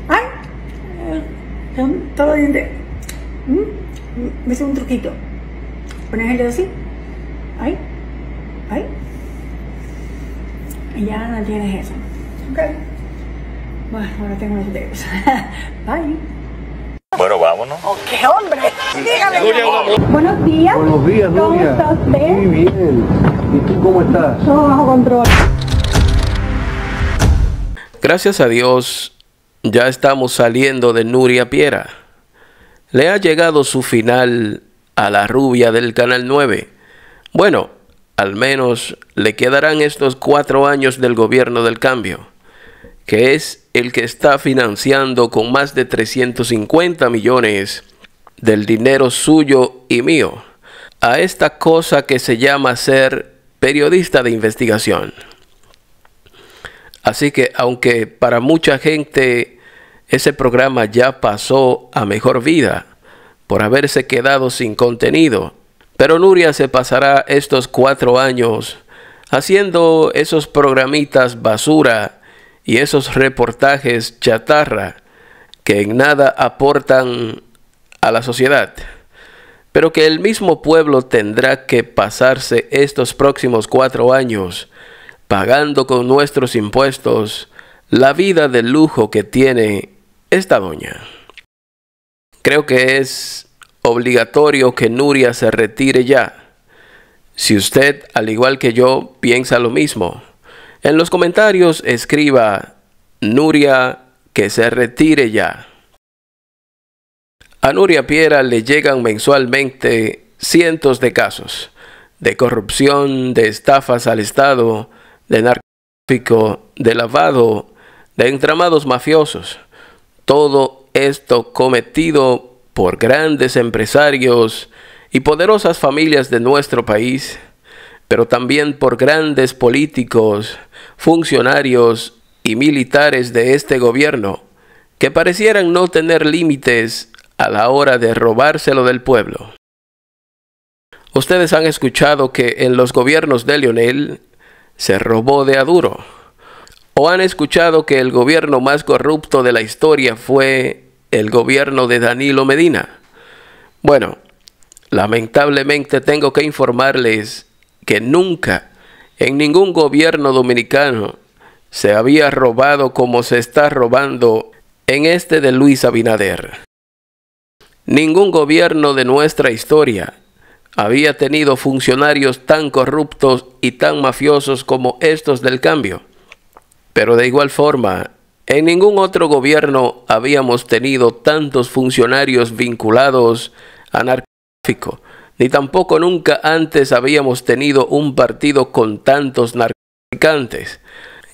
Ay, todo diente. Me hice un truquito. Pones el dedo así. Ay, ay. Y ya no tienes eso. Ok. Bueno, ahora tengo los dedos. Bye. Bueno, vámonos. ¡Oh, qué hombre! Dígale. Buenos días. Buenos días, Nuria. ¿Cómo está usted? Muy bien. ¿Y tú cómo estás? Todo bajo control. Gracias a Dios, ya estamos saliendo de Nuria Piera. Le ha llegado su final a la rubia del Canal 9. Bueno, al menos le quedarán estos 4 años del gobierno del cambio, que es el que está financiando con más de 350 millones del dinero suyo y mío a esta cosa que se llama ser periodista de investigación. Así que aunque para mucha gente ese programa ya pasó a mejor vida por haberse quedado sin contenido, pero Nuria se pasará estos 4 años haciendo esos programitas basura y esos reportajes chatarra que en nada aportan a la sociedad, pero que el mismo pueblo tendrá que pasarse estos próximos 4 años pagando con nuestros impuestos la vida de lujo que tiene esta doña. Creo que es obligatorio que Nuria se retire ya. Si usted, al igual que yo, piensa lo mismo, en los comentarios escriba Nuria que se retire ya. A Nuria Piera le llegan mensualmente cientos de casos de corrupción, de estafas al Estado, de narcotráfico, de lavado, de entramados mafiosos. Todo esto cometido por grandes empresarios y poderosas familias de nuestro país, pero también por grandes políticos, funcionarios y militares de este gobierno, que parecieran no tener límites a la hora de robárselo del pueblo. Ustedes han escuchado que en los gobiernos de Leonel se robó de a duro, o han escuchado que el gobierno más corrupto de la historia fue el gobierno de Danilo Medina. Bueno, lamentablemente tengo que informarles que nunca en ningún gobierno dominicano se había robado como se está robando en este de Luis Abinader. Ningún gobierno de nuestra historia había tenido funcionarios tan corruptos y tan mafiosos como estos del cambio. Pero de igual forma, en ningún otro gobierno habíamos tenido tantos funcionarios vinculados a narcotráfico, ni tampoco nunca antes habíamos tenido un partido con tantos narcotraficantes,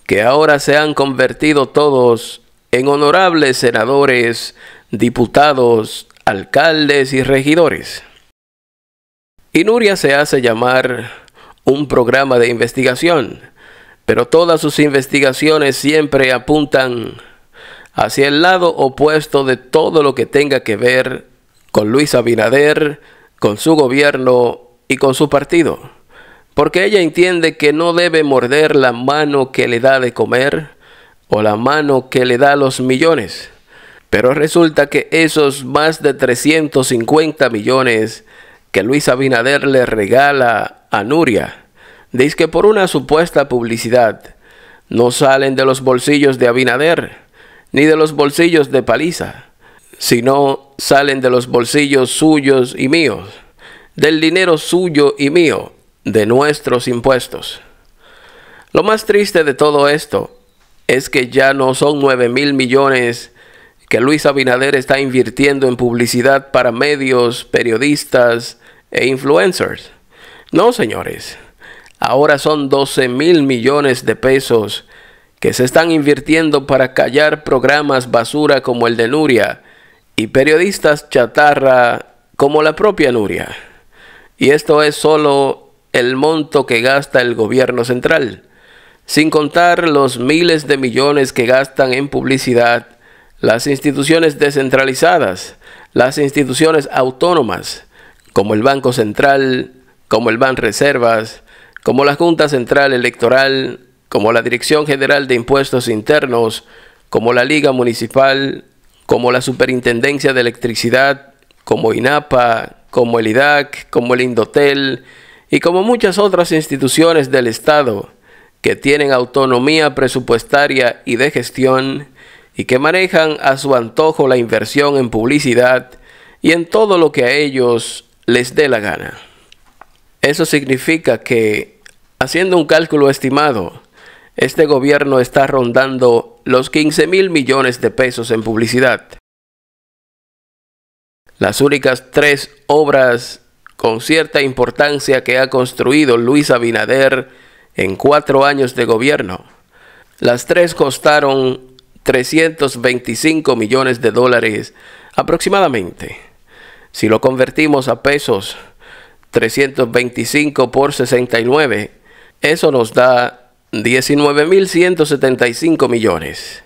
que ahora se han convertido todos en honorables senadores, diputados, alcaldes y regidores. Y Nuria se hace llamar un programa de investigación, pero todas sus investigaciones siempre apuntan hacia el lado opuesto de todo lo que tenga que ver con Luis Abinader, con su gobierno y con su partido, porque ella entiende que no debe morder la mano que le da de comer o la mano que le da los millones. Pero resulta que esos más de 350 millones que Luis Abinader le regala a Nuria, dice que por una supuesta publicidad, no salen de los bolsillos de Abinader, ni de los bolsillos de Paliza, sino salen de los bolsillos suyos y míos, del dinero suyo y mío, de nuestros impuestos. Lo más triste de todo esto es que ya no son 9,000 millones que Luis Abinader está invirtiendo en publicidad para medios, periodistas e influencers. No, señores. Ahora son 12,000 millones de pesos que se están invirtiendo para callar programas basura como el de Nuria y periodistas chatarra como la propia Nuria. Y esto es solo el monto que gasta el gobierno central, sin contar los miles de millones que gastan en publicidad las instituciones descentralizadas, las instituciones autónomas, como el Banco Central, como el Banreservas, como la Junta Central Electoral, como la Dirección General de Impuestos Internos, como la Liga Municipal, como la Superintendencia de Electricidad, como INAPA, como el IDAC, como el Indotel y como muchas otras instituciones del Estado que tienen autonomía presupuestaria y de gestión y que manejan a su antojo la inversión en publicidad y en todo lo que a ellos les dé la gana. Eso significa que, haciendo un cálculo estimado, este gobierno está rondando los 15,000 millones de pesos en publicidad. Las únicas 3 obras con cierta importancia que ha construido Luis Abinader en 4 años de gobierno, las 3 costaron 325 millones de dólares aproximadamente. Si lo convertimos a pesos, 325 por 69, eso nos da 19,175 millones.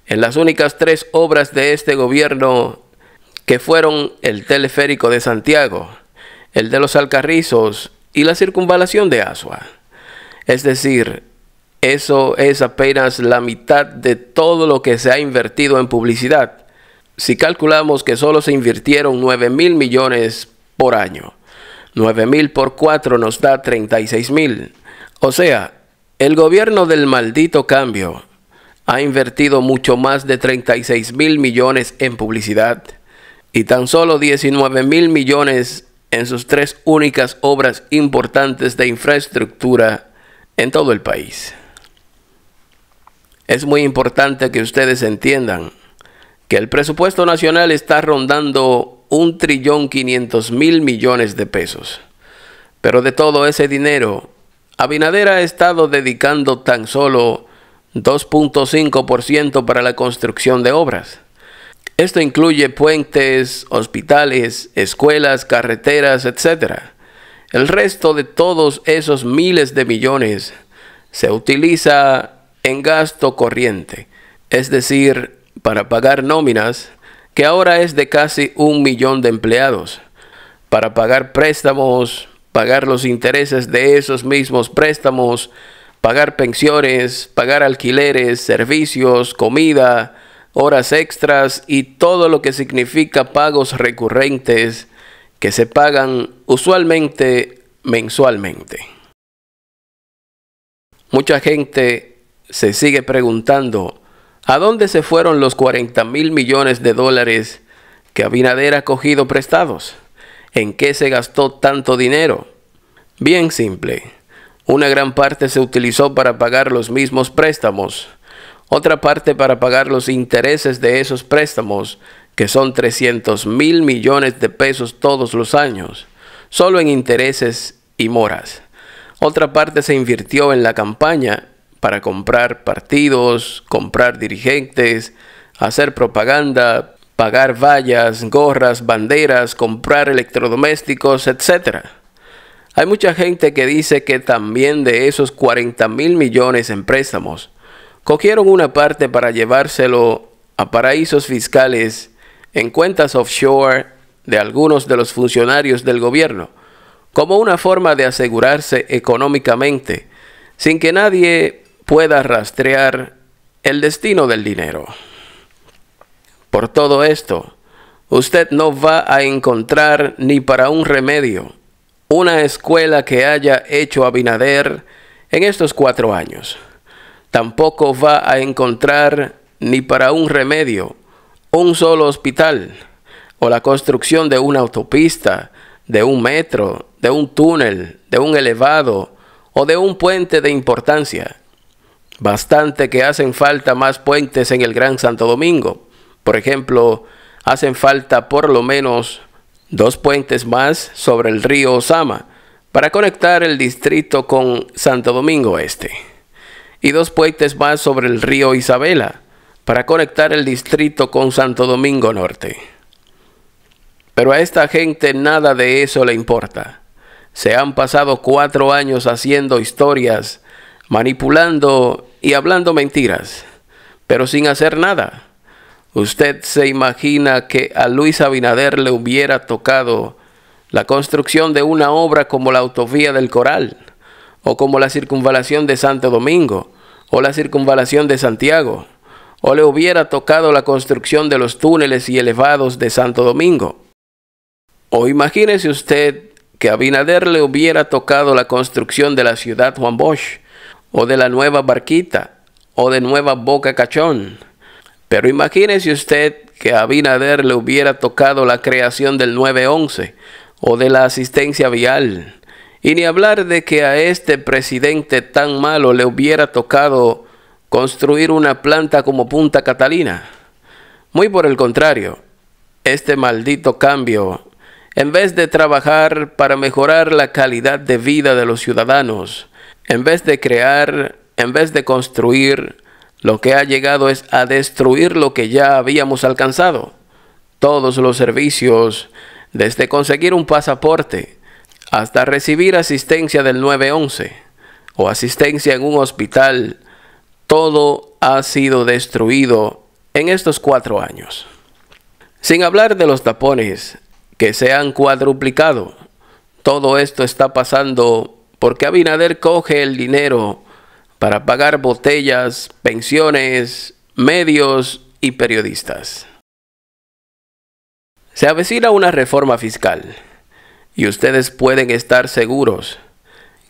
En las únicas 3 obras de este gobierno, que fueron el teleférico de Santiago, el de los Alcarrizos y la circunvalación de Asua. Es decir, eso es apenas la mitad de todo lo que se ha invertido en publicidad. Si calculamos que solo se invirtieron 9,000 millones por año, 9,000 por 4 nos da 36,000. O sea, el gobierno del maldito cambio ha invertido mucho más de 36,000 millones en publicidad y tan solo 19,000 millones en sus 3 únicas obras importantes de infraestructura en todo el país. Es muy importante que ustedes entiendan que el presupuesto nacional está rondando 1,500,000 millones de pesos. Pero de todo ese dinero, Abinader ha estado dedicando tan solo 2.5% para la construcción de obras. Esto incluye puentes, hospitales, escuelas, carreteras, etc. El resto de todos esos miles de millones se utiliza en gasto corriente, es decir, para pagar nóminas, que ahora es de casi 1 millón de empleados, para pagar préstamos, pagar los intereses de esos mismos préstamos, pagar pensiones, pagar alquileres, servicios, comida, horas extras y todo lo que significa pagos recurrentes que se pagan usualmente mensualmente. Mucha gente se sigue preguntando ¿a dónde se fueron los 40,000 millones de dólares que Abinader ha cogido prestados? ¿En qué se gastó tanto dinero? Bien simple. Una gran parte se utilizó para pagar los mismos préstamos. Otra parte para pagar los intereses de esos préstamos, que son 300,000 millones de pesos todos los años, solo en intereses y moras. Otra parte se invirtió en la campaña para comprar partidos, comprar dirigentes, hacer propaganda, pagar vallas, gorras, banderas, comprar electrodomésticos, etc. Hay mucha gente que dice que también de esos 40,000 millones en préstamos, cogieron una parte para llevárselo a paraísos fiscales en cuentas offshore de algunos de los funcionarios del gobierno, como una forma de asegurarse económicamente, sin que nadie pueda rastrear el destino del dinero. Por todo esto, usted no va a encontrar ni para un remedio una escuela que haya hecho Abinader en estos 4 años. Tampoco va a encontrar ni para un remedio un solo hospital o la construcción de una autopista, de un metro, de un túnel, de un elevado o de un puente de importancia. Bastante que hacen falta más puentes en el Gran Santo Domingo. Por ejemplo, hacen falta por lo menos 2 puentes más sobre el río Osama para conectar el distrito con Santo Domingo Este. Y 2 puentes más sobre el río Isabela para conectar el distrito con Santo Domingo Norte. Pero a esta gente nada de eso le importa. Se han pasado 4 años haciendo historias, manipulando y hablando mentiras, pero sin hacer nada. ¿Usted se imagina que a Luis Abinader le hubiera tocado la construcción de una obra como la autovía del Coral, o como la circunvalación de Santo Domingo, o la circunvalación de Santiago, o le hubiera tocado la construcción de los túneles y elevados de Santo Domingo. O imagínese usted que a Abinader le hubiera tocado la construcción de la ciudad Juan Bosch, o de la nueva Barquita, o de Nueva Boca Cachón. Pero imagínese usted que a Abinader le hubiera tocado la creación del 911, o de la asistencia vial. Y ni hablar de que a este presidente tan malo le hubiera tocado construir una planta como Punta Catalina. Muy por el contrario, este maldito cambio, en vez de trabajar para mejorar la calidad de vida de los ciudadanos, en vez de crear, en vez de construir, lo que ha llegado es a destruir lo que ya habíamos alcanzado. Todos los servicios, desde conseguir un pasaporte hasta recibir asistencia del 911 o asistencia en un hospital, todo ha sido destruido en estos 4 años. Sin hablar de los tapones que se han cuadruplicado. Todo esto está pasando porque Abinader coge el dinero para pagar botellas, pensiones, medios y periodistas. Se avecina una reforma fiscal y ustedes pueden estar seguros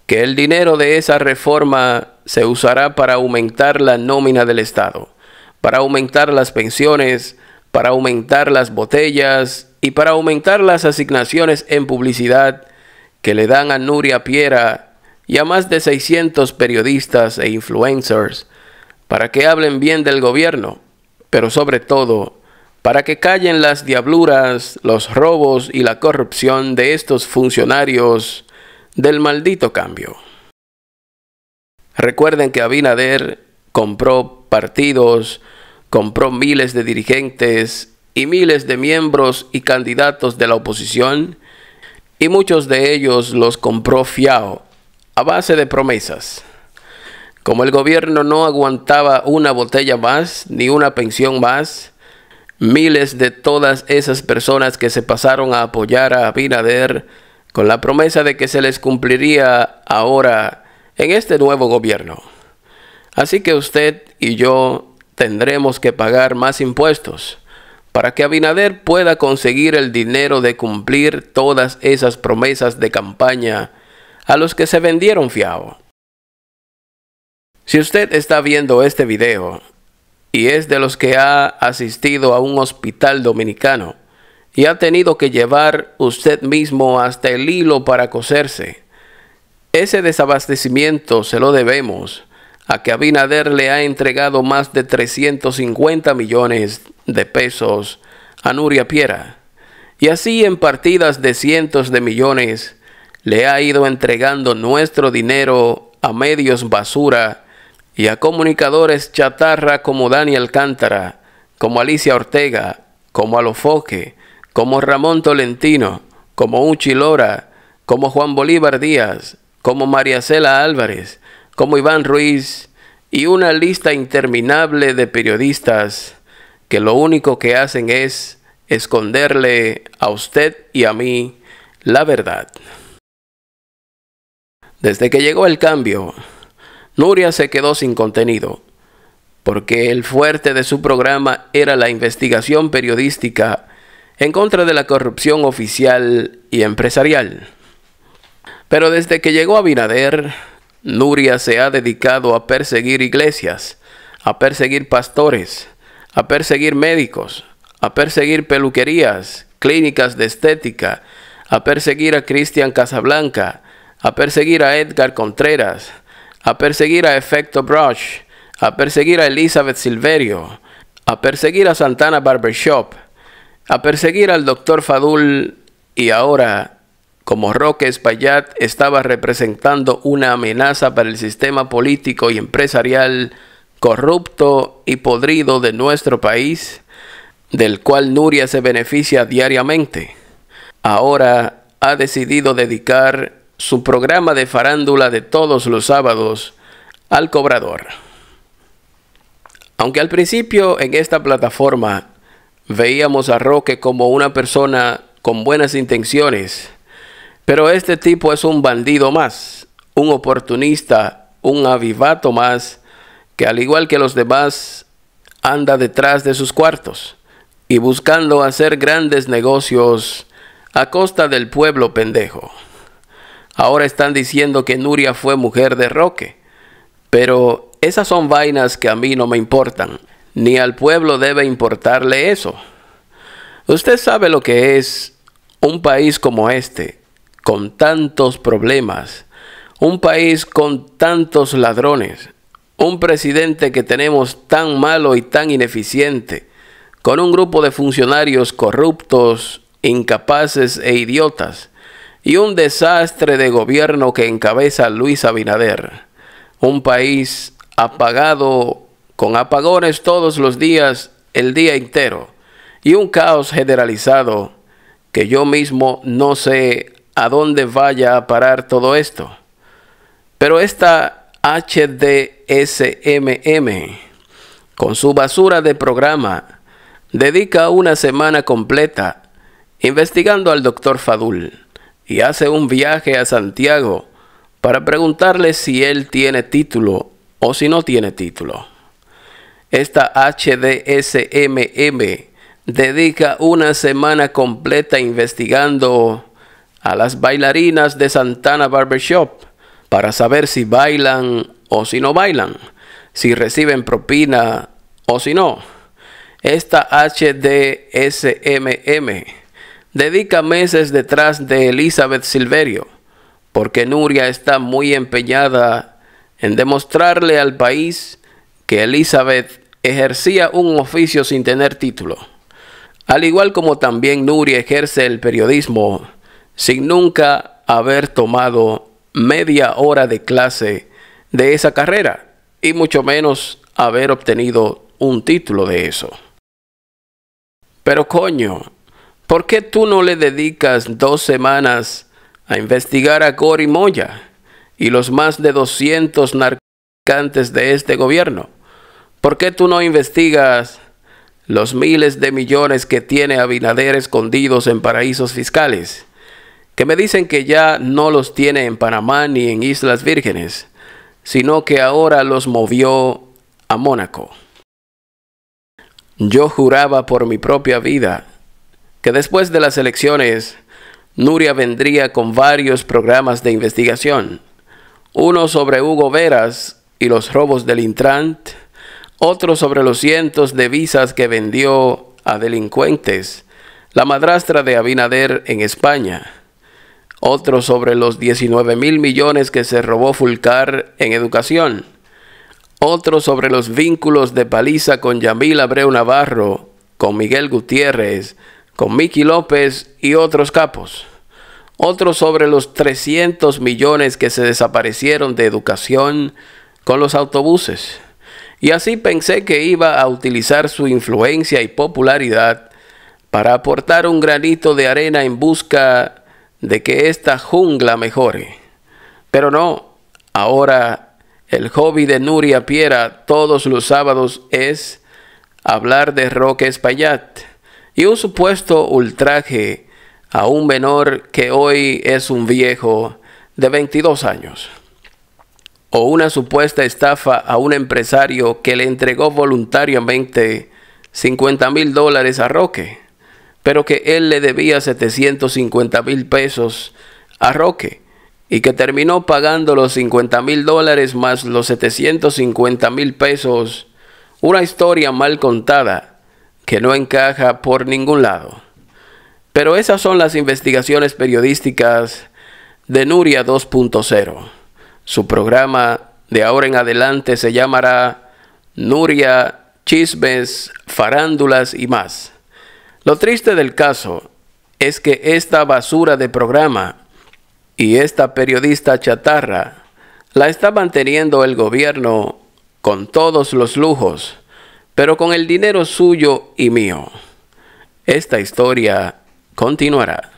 que el dinero de esa reforma se usará para aumentar la nómina del Estado, para aumentar las pensiones, para aumentar las botellas y para aumentar las asignaciones en publicidad que le dan a Nuria Piera y a más de 600 periodistas e influencers para que hablen bien del gobierno, pero sobre todo para que callen las diabluras, los robos y la corrupción de estos funcionarios del maldito cambio. Recuerden que Abinader compró partidos, compró miles de dirigentes y miles de miembros y candidatos de la oposición, y muchos de ellos los compró fiao, a base de promesas. Como el gobierno no aguantaba una botella más, ni una pensión más, miles de todas esas personas que se pasaron a apoyar a Abinader con la promesa de que se les cumpliría ahora en este nuevo gobierno. Así que usted y yo tendremos que pagar más impuestos para que Abinader pueda conseguir el dinero de cumplir todas esas promesas de campaña a los que se vendieron fiao. Si usted está viendo este video y es de los que ha asistido a un hospital dominicano y ha tenido que llevar usted mismo hasta el hilo para coserse, ese desabastecimiento se lo debemos a que Abinader le ha entregado más de 350 millones de pesos a Nuria Piera, y así en partidas de cientos de millones le ha ido entregando nuestro dinero a medios basura y a comunicadores chatarra como Dani Alcántara, como Alicia Ortega, como Alofoque, como Ramón Tolentino, como Uchi Lora, como Juan Bolívar Díaz, como María Cela Álvarez, como Iván Ruiz, y una lista interminable de periodistas que lo único que hacen es esconderle a usted y a mí la verdad. Desde que llegó el cambio, Nuria se quedó sin contenido, porque el fuerte de su programa era la investigación periodística en contra de la corrupción oficial y empresarial. Pero desde que llegó Abinader, Nuria se ha dedicado a perseguir iglesias, a perseguir pastores, a perseguir médicos, a perseguir peluquerías, clínicas de estética, a perseguir a Cristian Casablanca, a perseguir a Edgar Contreras, a perseguir a Efecto Brush, a perseguir a Elizabeth Silverio, a perseguir a Santana Barbershop, a perseguir al Dr. Fadul, y ahora, como Roque Espaillat estaba representando una amenaza para el sistema político y empresarial corrupto y podrido de nuestro país, del cual Nuria se beneficia diariamente, ahora ha decidido dedicar su programa de farándula de todos los sábados al cobrador. Aunque al principio en esta plataforma veíamos a Roque como una persona con buenas intenciones, pero este tipo es un bandido más, un oportunista, un avivato más, que al igual que los demás anda detrás de sus cuartos y buscando hacer grandes negocios a costa del pueblo pendejo. Ahora están diciendo que Nuria fue mujer de Roque, pero esas son vainas que a mí no me importan, ni al pueblo debe importarle eso. Usted sabe lo que es un país como este, con tantos problemas, un país con tantos ladrones, un presidente que tenemos tan malo y tan ineficiente, con un grupo de funcionarios corruptos, incapaces e idiotas, y un desastre de gobierno que encabeza Luis Abinader. Un país apagado, con apagones todos los días, el día entero, y un caos generalizado que yo mismo no sé a dónde vaya a parar todo esto. Pero esta HDSMM, con su basura de programa, dedica una semana completa investigando al doctor Fadul y hace un viaje a Santiago para preguntarle si él tiene título o si no tiene título. Esta HDSMM dedica una semana completa investigando a las bailarinas de Santana Barbershop para saber si bailan o si no bailan, si reciben propina o si no. Esta HDSMM dedica meses detrás de Elizabeth Silverio, porque Nuria está muy empeñada en demostrarle al país que Elizabeth ejercía un oficio sin tener título, al igual como también Nuria ejerce el periodismo sin nunca haber tomado media hora de clase de esa carrera, y mucho menos haber obtenido un título de eso. Pero coño, ¿por qué tú no le dedicas 2 semanas a investigar a Cory Moya y los más de 200 narcotraficantes de este gobierno? ¿Por qué tú no investigas los miles de millones que tiene Abinader escondidos en paraísos fiscales, que me dicen que ya no los tiene en Panamá ni en Islas Vírgenes, sino que ahora los movió a Mónaco? Yo juraba por mi propia vida que después de las elecciones, Nuria vendría con varios programas de investigación, uno sobre Hugo Veras y los robos del Intrant, otro sobre los cientos de visas que vendió a delincuentes la madrastra de Abinader en España, otro sobre los 19,000 millones que se robó Fulcar en educación, otro sobre los vínculos de Paliza con Yamil Abreu Navarro, con Miguel Gutiérrez, con Miki López y otros capos, otro sobre los 300 millones que se desaparecieron de educación con los autobuses. Y así pensé que iba a utilizar su influencia y popularidad para aportar un granito de arena en busca de que esta jungla mejore. Pero no, ahora el hobby de Nuria Piera todos los sábados es hablar de Roque Espaillat y un supuesto ultraje a un menor que hoy es un viejo de 22 años. O una supuesta estafa a un empresario que le entregó voluntariamente $50,000 a Roque, pero que él le debía 750,000 pesos a Roque y que terminó pagando los $50,000 más los 750,000 pesos. Una historia mal contada que no encaja por ningún lado. Pero esas son las investigaciones periodísticas de Nuria 2.0. Su programa de ahora en adelante se llamará Nuria, Chismes, Farándulas y más. Lo triste del caso es que esta basura de programa y esta periodista chatarra la está manteniendo el gobierno con todos los lujos, pero con el dinero suyo y mío. Esta historia continuará.